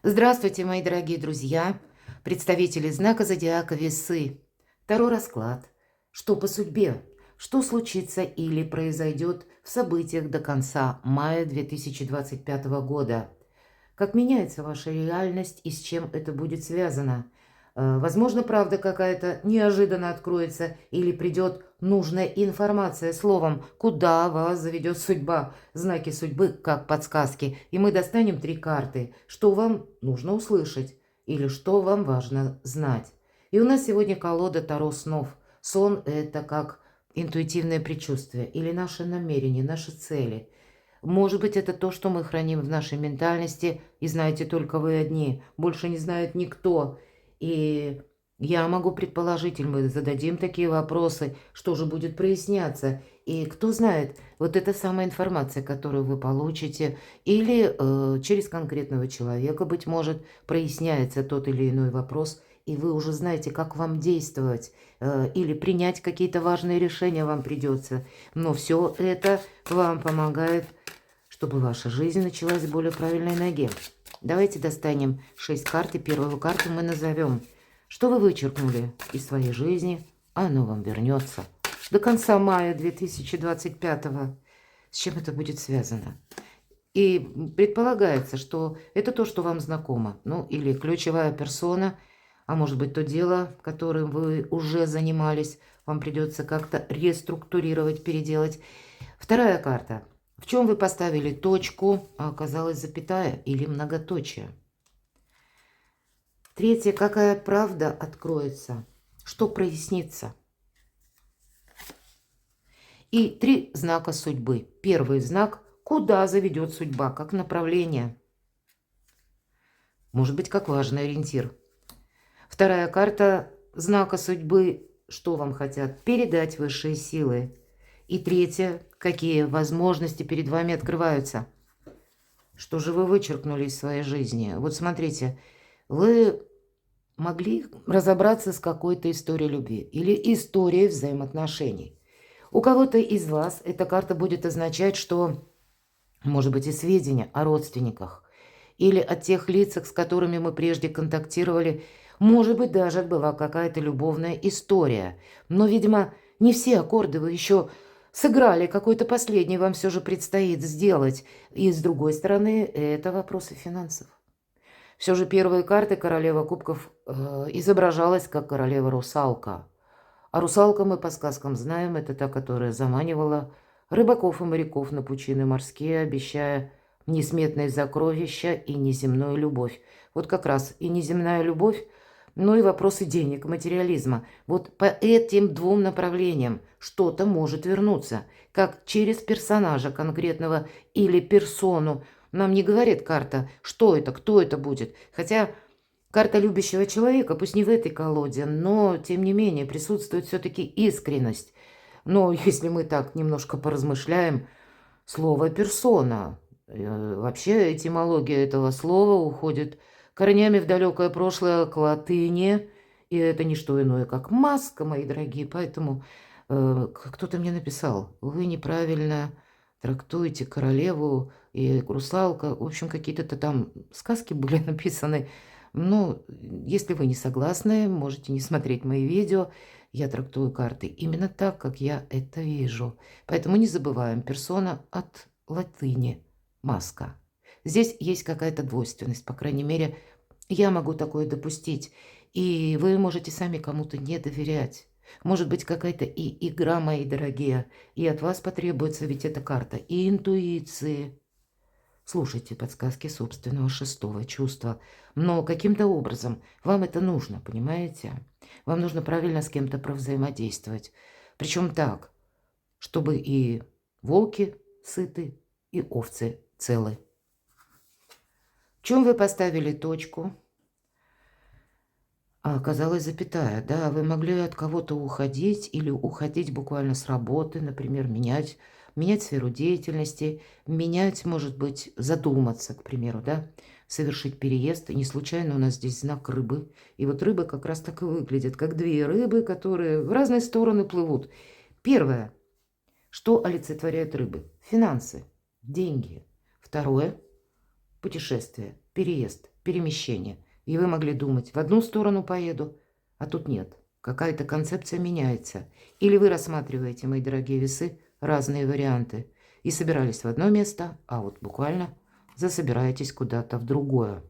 Здравствуйте, мои дорогие друзья, представители знака зодиака Весы. Таро расклад. Что по судьбе? Что случится или произойдет в событиях до конца мая 2025 года? Как меняется ваша реальность и с чем это будет связано? Возможно, правда какая-то неожиданно откроется или придет нужная информация, словом, куда вас заведет судьба, знаки судьбы как подсказки. И мы достанем 3 карты, что вам нужно услышать или что вам важно знать. И у нас сегодня колода Таро снов. Сон – это как интуитивное предчувствие или наше намерение, наши цели. Может быть, это то, что мы храним в нашей ментальности, и знаете только вы одни, больше не знает никто. И я могу предположить, или мы зададим такие вопросы, что же будет проясняться. И кто знает, вот эта самая информация, которую вы получите, или через конкретного человека, быть может, проясняется тот или иной вопрос, и вы уже знаете, как вам действовать, или принять какие-то важные решения вам придется. Но все это вам помогает, чтобы ваша жизнь началась с более правильной ноги. Давайте достанем 6 карт, и первую карту мы назовем. Что вы вычеркнули из своей жизни, а оно вам вернется. До конца мая 2025. С чем это будет связано? И предполагается, что это то, что вам знакомо. Ну, или ключевая персона, а может быть, то дело, которым вы уже занимались, вам придется как-то реструктурировать, переделать. Вторая карта. В чем вы поставили точку, а оказалась запятая или многоточие? Третье. Какая правда откроется? Что прояснится? И 3 знака судьбы. Первый знак. Куда заведет судьба, как направление? Может быть, как важный ориентир. Вторая карта знака судьбы. Что вам хотят передать высшие силы? И третье. Какие возможности перед вами открываются? Что же вы вычеркнули из своей жизни? Вот смотрите, вы могли разобраться с какой-то историей любви или историей взаимоотношений. У кого-то из вас эта карта будет означать, что, может быть, и сведения о родственниках или о тех лицах, с которыми мы прежде контактировали, может быть, даже была какая-то любовная история. Но, видимо, не все аккорды вы еще сыграли, какой-то последний вам все же предстоит сделать. И, с другой стороны, это вопросы финансов. Все же первые карты королева кубков изображалась как королева-русалка. А русалка, мы по сказкам знаем, это та, которая заманивала рыбаков и моряков на пучины морские, обещая несметные сокровища и неземную любовь. Вот как раз и неземная любовь, но и вопросы денег, материализма. Вот по этим 2 направлениям что-то может вернуться, как через персонажа конкретного или персону. Нам не говорит карта, что это, кто это будет. Хотя карта любящего человека, пусть не в этой колоде, но, тем не менее, присутствует все-таки искренность. Но если мы так немножко поразмышляем, слово «персона». Вообще этимология этого слова уходит корнями в далекое прошлое к латыни, и это не что иное, как маска, мои дорогие. Поэтому кто-то мне написал, вы неправильно трактуете королеву и русалка. В общем, какие-то там сказки были написаны. Ну, если вы не согласны, можете не смотреть мои видео. Я трактую карты именно так, как я это вижу. Поэтому не забываем, персона от латыни, маска. Здесь есть какая-то двойственность, по крайней мере, я могу такое допустить. И вы можете сами кому-то не доверять. Может быть, какая-то и игра, мои дорогие, и от вас потребуется, ведь эта карта, и интуиции. Слушайте подсказки собственного 6-го чувства. Но каким-то образом вам это нужно, понимаете? Вам нужно правильно с кем-то провзаимодействовать. Причем так, чтобы и волки сыты, и овцы целы. В чем вы поставили точку? А оказалась запятая. Да, вы могли от кого-то уходить или уходить буквально с работы, например, менять сферу деятельности, менять, может быть, задуматься, к примеру, да, совершить переезд. И не случайно у нас здесь знак рыбы. И вот рыбы как раз так и выглядят, как 2 рыбы, которые в разные стороны плывут. Первое. Что олицетворяют рыбы? Финансы, деньги. Второе. Путешествие, переезд. перемещение. И вы могли думать, в одну сторону поеду, а тут нет. Какая-то концепция меняется. Или вы рассматриваете, мои дорогие весы, разные варианты. И собирались в одно место, а вот буквально засобираетесь куда-то в другое.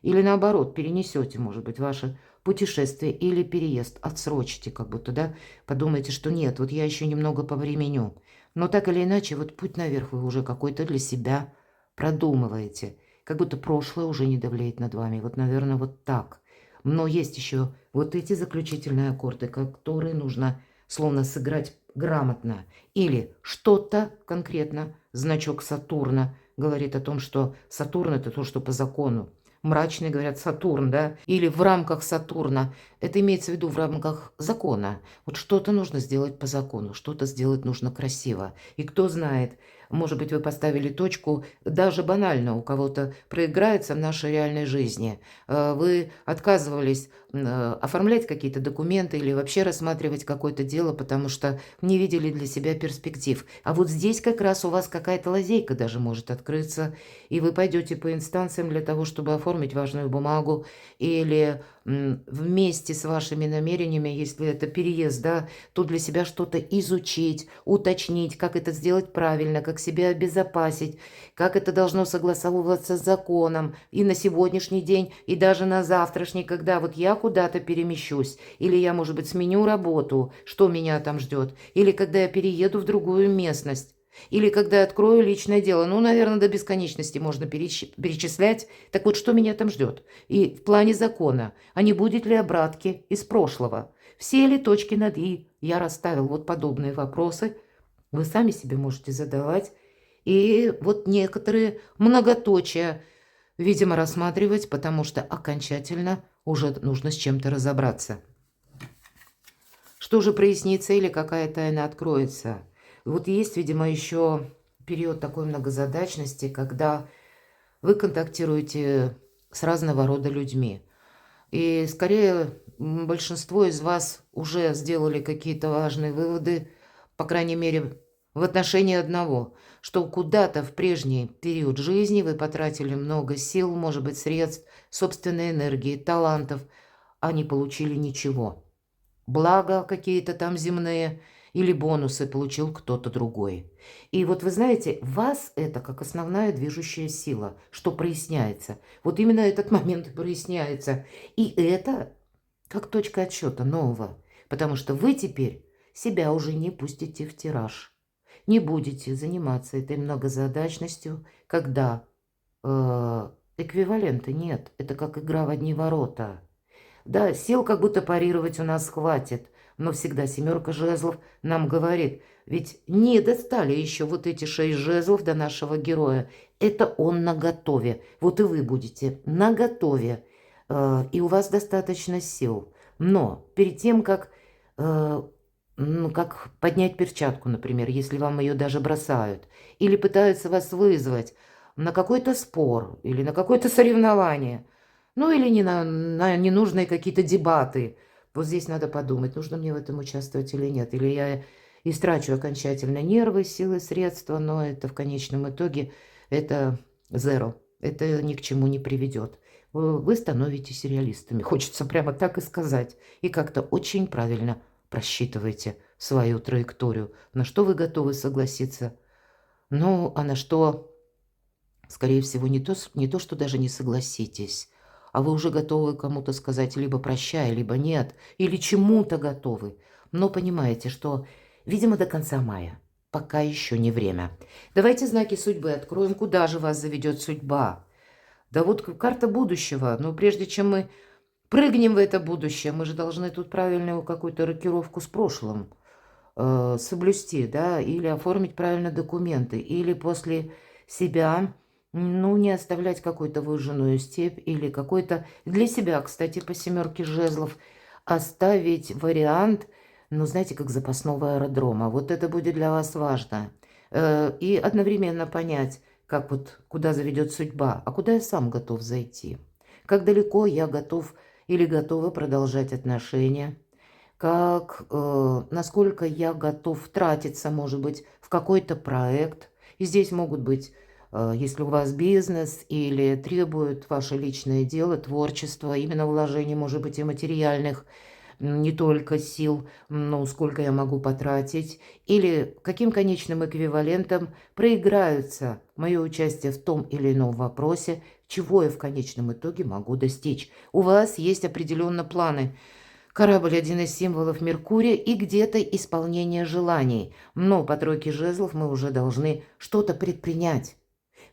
Или наоборот, перенесете, может быть, ваше путешествие или переезд, отсрочите как будто, да, подумайте, что нет, вот я еще немного повременю. Но так или иначе, вот путь наверх вы уже какой-то для себя продумываете. Как будто прошлое уже не давлеет над вами. Вот, наверное, вот так. Но есть еще вот эти заключительные аккорды, которые нужно словно сыграть грамотно. Или что-то конкретно, значок Сатурна говорит о том, что Сатурн – это то, что по закону. Мрачные говорят Сатурн, да, или в рамках Сатурна. Это имеется в виду в рамках закона. Вот что-то нужно сделать по закону, что-то сделать нужно красиво. И кто знает, может быть, вы поставили точку, даже банально у кого-то проиграется в нашей реальной жизни. Вы отказывались оформлять какие-то документы или вообще рассматривать какое-то дело, потому что не видели для себя перспектив. А вот здесь как раз у вас какая-то лазейка даже может открыться, и вы пойдете по инстанциям для того, чтобы оформить важную бумагу или вместе с вашими намерениями, если это переезд, да, то для себя что-то изучить, уточнить, как это сделать правильно, как себя обезопасить, как это должно согласовываться с законом и на сегодняшний день, и даже на завтрашний, когда вот я куда-то перемещусь, или я, может быть, сменю работу, что меня там ждет, или когда я перееду в другую местность. Или когда открою личное дело. Ну, наверное, до бесконечности можно перечислять. Так вот, что меня там ждет? И в плане закона, а не будет ли обратки из прошлого? Все ли точки над «и» я расставил? Вот подобные вопросы вы сами себе можете задавать. И вот некоторые многоточия, видимо, рассматривать, потому что окончательно уже нужно с чем-то разобраться. Что же прояснится или какая тайна откроется? Вот есть, видимо, еще период такой многозадачности, когда вы контактируете с разного рода людьми. И скорее большинство из вас уже сделали какие-то важные выводы, по крайней мере, в отношении одного, что куда-то в прежний период жизни вы потратили много сил, может быть, средств, собственной энергии, талантов, а не получили ничего. Блага какие-то там земные или бонусы получил кто-то другой. И вот вы знаете, вас это как основная движущая сила, что проясняется. Вот именно этот момент и проясняется. И это как точка отсчета нового. Потому что вы теперь себя уже не пустите в тираж. Не будете заниматься этой многозадачностью, когда эквивалента нет. Это как игра в одни ворота. Да, сил как будто парировать у нас хватит, но всегда семерка жезлов нам говорит, ведь не достали еще вот эти 6 жезлов до нашего героя. Это он наготове. Вот и вы будете наготове, и у вас достаточно сил. Но перед тем, как, как поднять перчатку, например, если вам ее даже бросают, или пытаются вас вызвать на какой-то спор или на какое-то соревнование, ну или на ненужные какие-то дебаты. Вот здесь надо подумать, нужно мне в этом участвовать или нет. Или я истрачу окончательно нервы, силы, средства, но это в конечном итоге это zero. Это ни к чему не приведет. Вы становитесь реалистами. Хочется прямо так и сказать. И как-то очень правильно просчитываете свою траекторию. На что вы готовы согласиться? Ну, а на что, скорее всего, не то, что даже не согласитесь, а вы уже готовы кому-то сказать либо прощай, либо нет, или чему-то готовы. Но понимаете, что, видимо, до конца мая пока еще не время. Давайте знаки судьбы откроем, куда же вас заведет судьба. Да вот карта будущего, но прежде чем мы прыгнем в это будущее, мы же должны тут правильную какую-то рокировку с прошлым соблюсти, да, или оформить правильно документы, или после себя, ну, не оставлять какую-то выжженную степь, или какой-то, для себя, кстати, по семерке жезлов, оставить вариант, ну, знаете, как запасного аэродрома. Вот это будет для вас важно. И одновременно понять, как вот, куда заведет судьба, а куда я сам готов зайти. Как далеко я готов или готова продолжать отношения, насколько я готов тратиться, может быть, в какой-то проект. И здесь могут быть Если у вас бизнес или требует ваше личное дело, творчество, именно вложений, может быть, и материальных, не только сил, но сколько я могу потратить, или каким конечным эквивалентом проиграются мое участие в том или ином вопросе, чего я в конечном итоге могу достичь. У вас есть определенно планы. Корабль – один из символов Меркурия и где-то исполнение желаний. Но по тройке жезлов мы уже должны что-то предпринять.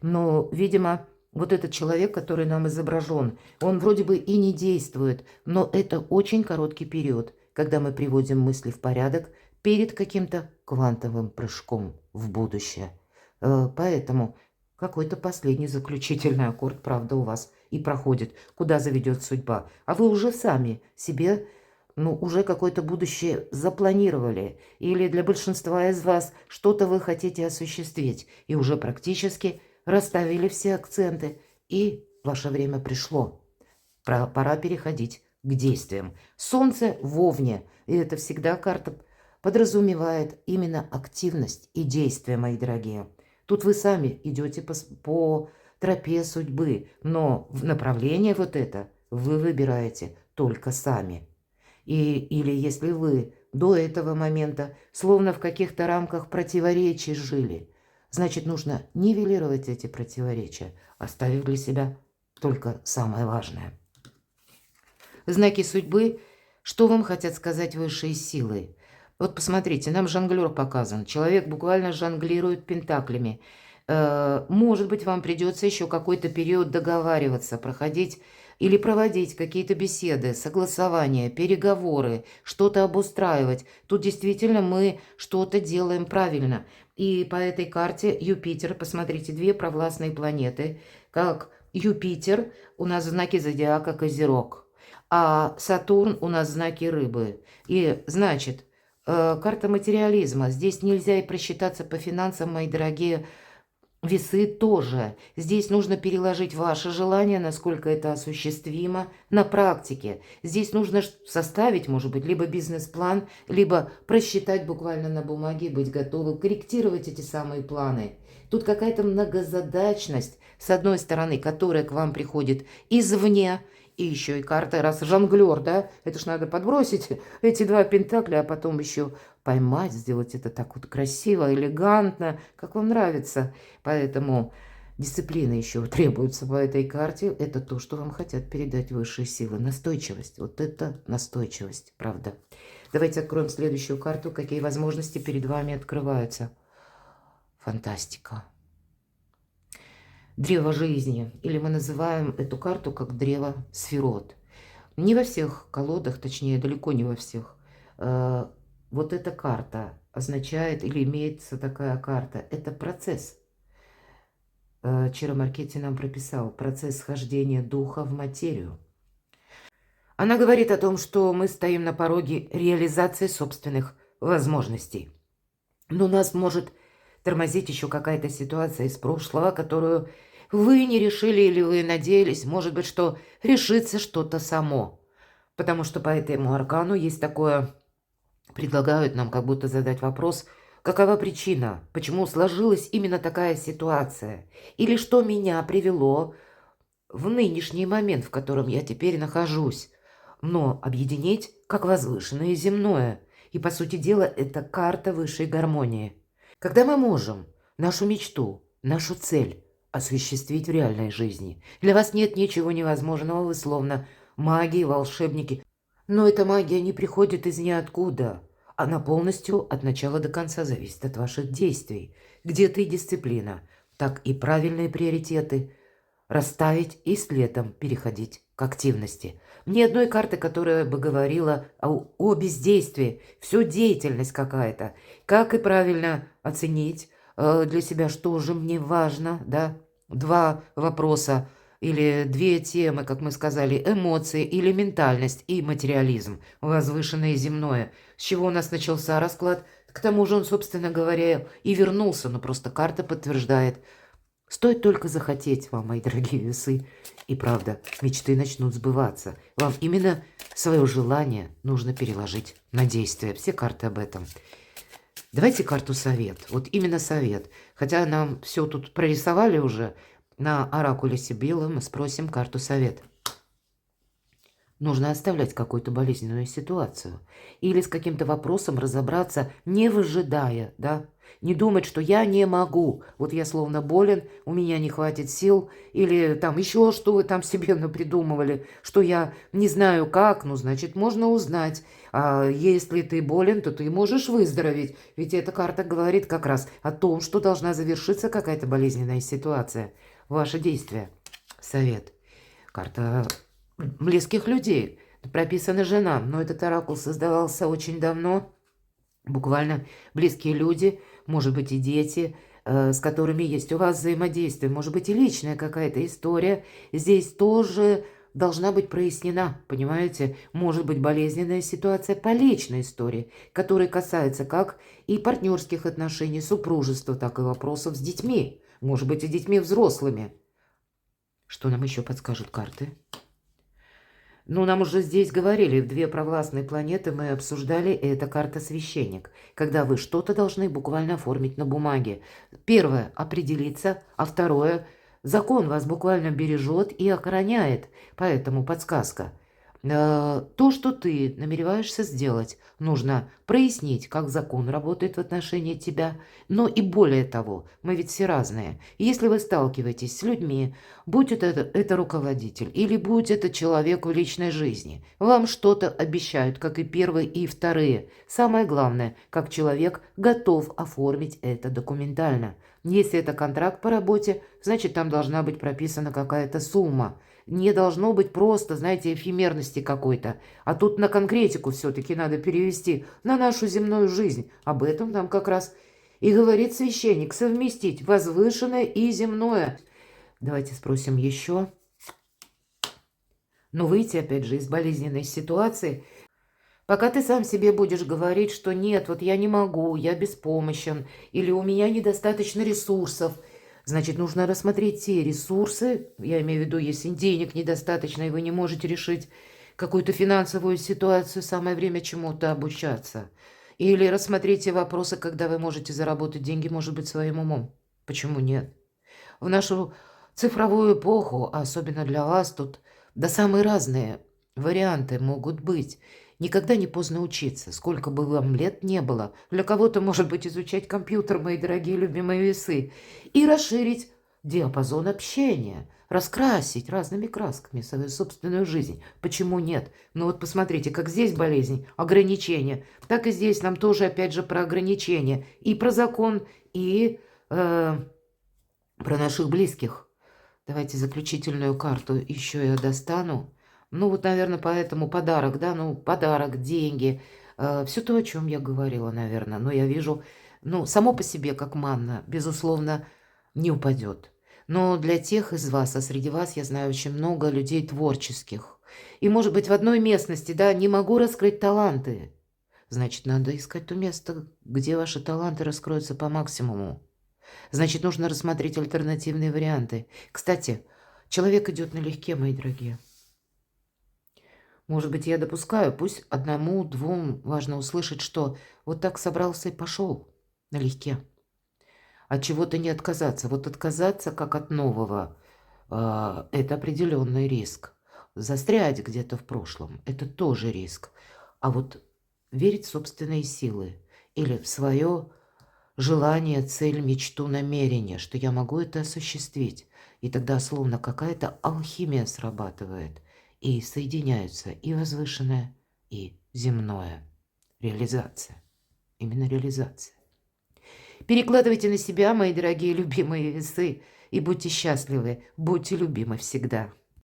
Но, видимо, вот этот человек, который нам изображен, он вроде бы и не действует, но это очень короткий период, когда мы приводим мысли в порядок перед каким-то квантовым прыжком в будущее. Поэтому какой-то последний заключительный аккорд, правда, у вас и проходит, куда заведет судьба. А вы уже сами себе, уже какое-то будущее запланировали. Или для большинства из вас что-то вы хотите осуществить. И уже практически расставили все акценты. И ваше время пришло. Пора переходить к действиям. Солнце в Овне. И это всегда карта подразумевает именно активность и действия, мои дорогие. Тут вы сами идете по тропе судьбы. Но в направление вот это вы выбираете только сами. Или если вы до этого момента словно в каких-то рамках противоречий жили, значит, нужно нивелировать эти противоречия, оставив для себя только самое важное. Знаки судьбы, что вам хотят сказать высшие силы? Вот посмотрите, нам жонглер показан. Человек буквально жонглирует пентаклями. Может быть, вам придется еще какой-то период договариваться, проходить или проводить какие-то беседы, согласования, переговоры, что-то обустраивать. Тут действительно мы что-то делаем правильно. И по этой карте Юпитер, посмотрите, две провластные планеты, как Юпитер у нас в знаке зодиака Козерог, а Сатурн у нас в знаке Рыбы. И значит, карта материализма. Здесь нельзя и просчитаться по финансам, мои дорогие. Весы тоже. Здесь нужно переложить ваше желание, насколько это осуществимо, на практике. Здесь нужно составить, может быть, либо бизнес-план, либо просчитать буквально на бумаге, быть готовым корректировать эти самые планы. Тут какая-то многозадачность, с одной стороны, которая к вам приходит извне, и еще и карта, раз жонглер, да, это ж надо подбросить эти два пентакля, а потом еще поймать, сделать это так вот красиво, элегантно, как вам нравится. Поэтому дисциплина еще требуется по этой карте. Это то, что вам хотят передать высшие силы. Настойчивость. Вот это настойчивость, правда. Давайте откроем следующую карту. Какие возможности перед вами открываются. Фантастика. Древо жизни. Или мы называем эту карту как древо сферот. Не во всех колодах, точнее, далеко не во всех. Вот эта карта означает, или имеется такая карта, это процесс. Чиро Маркетти нам прописал процесс схождения духа в материю. Она говорит о том, что мы стоим на пороге реализации собственных возможностей. Но нас может тормозить еще какая-то ситуация из прошлого, которую вы не решили или вы надеялись, может быть, что решится что-то само. Потому что по этому аркану есть такое... Предлагают нам как будто задать вопрос, какова причина, почему сложилась именно такая ситуация, или что меня привело в нынешний момент, в котором я теперь нахожусь, но объединить как возвышенное и земное. И, по сути дела, это карта высшей гармонии. Когда мы можем нашу мечту, нашу цель осуществить в реальной жизни. Для вас нет ничего невозможного, вы словно маги, волшебники. Но эта магия не приходит из ниоткуда. Она полностью от начала до конца зависит от ваших действий. Где-то и дисциплина, так и правильные приоритеты. Расставить и следом переходить к активности. Ни одной карты, которая бы говорила о бездействии. Все деятельность какая-то. Как и правильно оценить для себя, что же мне важно, да? Два вопроса. Или две темы, как мы сказали, эмоции или ментальность и материализм, возвышенное и земное. С чего у нас начался расклад? К тому же он, собственно говоря, и вернулся, но просто карта подтверждает. Стоит только захотеть вам, мои дорогие весы, и правда, мечты начнут сбываться. Вам именно свое желание нужно переложить на действие. Все карты об этом. Давайте карту совет. Вот именно совет. Хотя нам все тут прорисовали уже на оракуле Сибилы, мы спросим карту совет. Нужно оставлять какую-то болезненную ситуацию. Или с каким-то вопросом разобраться, не выжидая, да? Не думать, что я не могу. Вот я словно болен, у меня не хватит сил. Или там еще что вы там себе напридумывали, что я не знаю как. Ну, значит, можно узнать. А если ты болен, то ты можешь выздороветь. Ведь эта карта говорит как раз о том, что должна завершиться какая-то болезненная ситуация. Ваши действия. Совет. Карта близких людей. Прописана жена, но этот оракул создавался очень давно. Буквально близкие люди, может быть и дети, с которыми есть у вас взаимодействие, может быть и личная какая-то история. Здесь тоже должна быть прояснена, понимаете? Может быть болезненная ситуация по личной истории, которая касается как и партнерских отношений, супружества, так и вопросов с детьми. Может быть и детьми взрослыми. Что нам еще подскажут карты? Ну, нам уже здесь говорили, в две провластные планеты мы обсуждали, и это карта священник, когда вы что-то должны буквально оформить на бумаге. Первое – определиться, а второе – закон вас буквально бережет и охраняет, поэтому подсказка. То, что ты намереваешься сделать, нужно прояснить, как закон работает в отношении тебя, но и более того, мы ведь все разные. Если вы сталкиваетесь с людьми, будь это руководитель или будь это человек в личной жизни, вам что-то обещают, как и первые и вторые. Самое главное, как человек готов оформить это документально. Если это контракт по работе, значит там должна быть прописана какая-то сумма. Не должно быть просто, знаете, эфемерности какой-то. А тут на конкретику все-таки надо перевести на нашу земную жизнь. Об этом там как раз и говорит священник. Совместить возвышенное и земное. Давайте спросим еще. Но выйти, опять же, из болезненной ситуации. Пока ты сам себе будешь говорить, что нет, вот я не могу, я беспомощен, или у меня недостаточно ресурсов, значит, нужно рассмотреть те ресурсы, я имею в виду, если денег недостаточно, и вы не можете решить какую-то финансовую ситуацию, самое время чему-то обучаться. Или рассмотреть те вопросы, когда вы можете заработать деньги, может быть, своим умом. Почему нет? В нашу цифровую эпоху, а особенно для вас, тут да самые разные варианты могут быть. Никогда не поздно учиться, сколько бы вам лет не было. Для кого-то, может быть, изучать компьютер, мои дорогие любимые весы, и расширить диапазон общения, раскрасить разными красками свою собственную жизнь. Почему нет? Ну вот посмотрите, как здесь болезнь, ограничения, так и здесь нам тоже, опять же, про ограничения. И про закон, и про наших близких. Давайте заключительную карту еще я достану. Ну, вот, наверное, поэтому подарок, да, ну, подарок, деньги, все то, о чем я говорила, наверное. Но я вижу, ну, само по себе, как манна, безусловно, не упадет. Но для тех из вас, а среди вас я знаю очень много людей творческих. И, может быть, в одной местности, да, не могу раскрыть таланты. Значит, надо искать то место, где ваши таланты раскроются по максимуму. Значит, нужно рассмотреть альтернативные варианты. Кстати, человек идет налегке, мои дорогие. Может быть, я допускаю, пусть одному, двум важно услышать, что вот так собрался и пошел налегке. От чего-то не отказаться. Вот отказаться как от нового, это определенный риск. Застрять где-то в прошлом, это тоже риск. А вот верить в собственные силы или в свое желание, цель, мечту, намерение, что я могу это осуществить. И тогда словно какая-то алхимия срабатывает. И соединяются и возвышенное, и земное. Реализация. Именно реализация. Перекладывайте на себя, мои дорогие любимые весы, и будьте счастливы, будьте любимы всегда.